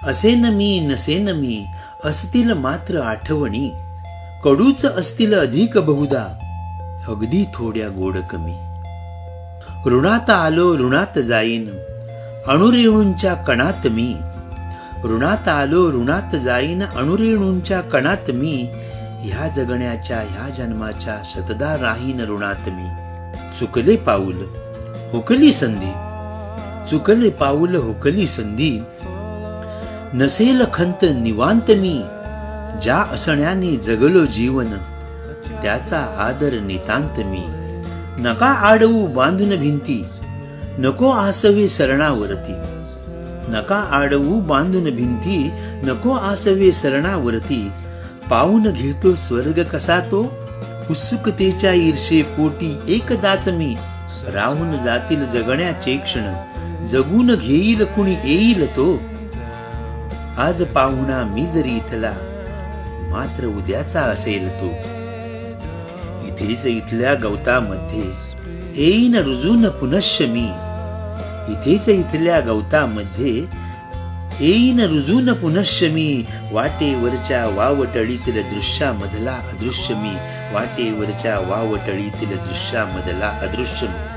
असेन मी नसेन मी, असतील मात्र आठवणी, कडूच असतील अधिक बहुधा, अगदी थोड्या गोड कमी. ऋणात आलो ऋणात जाईन, अणुरेणूंच्या कणात मी. ऋणात आलो ऋणात जाईन, अणुरेणूंच्या कणात मी. ह्या जगण्याच्या ह्या जन्माच्या शतदा राहीन ऋणात मी. चुकले पाऊल हुकली संधी, चुकले पाऊल हुकली संधी, नसेल खंत निवांत मी. ज्या असण्याने जगलो जीवन, त्याचा आदर नितांत मी. नका आडवू बांधून भिंती, नको आसवे शरणावरती. नका आडवू बांधून भिंती, नको आसवे शरणावरती. पाहून घेतो स्वर्ग कसा तो, उत्सुकतेच्या ईर्षे पोटी एकदाच मी. राहून जातील जगण्याचे क्षण, जगून घेईल कुणी येईल तो. आज पाहुणा मी जरी इथला, मात्र उद्याचा असेल तो. इथेच इथल्या गवतामध्ये येईन रुजून पुनश्च मी. इथेच इथल्या गवतामध्ये येईन रुजून पुनश्च मी. वाटेवरच्या वावटळीतील दृश्यामधला अदृश्य मी. वाटेवरच्या वावटळीतील दृश्यामधला अदृश्य मी.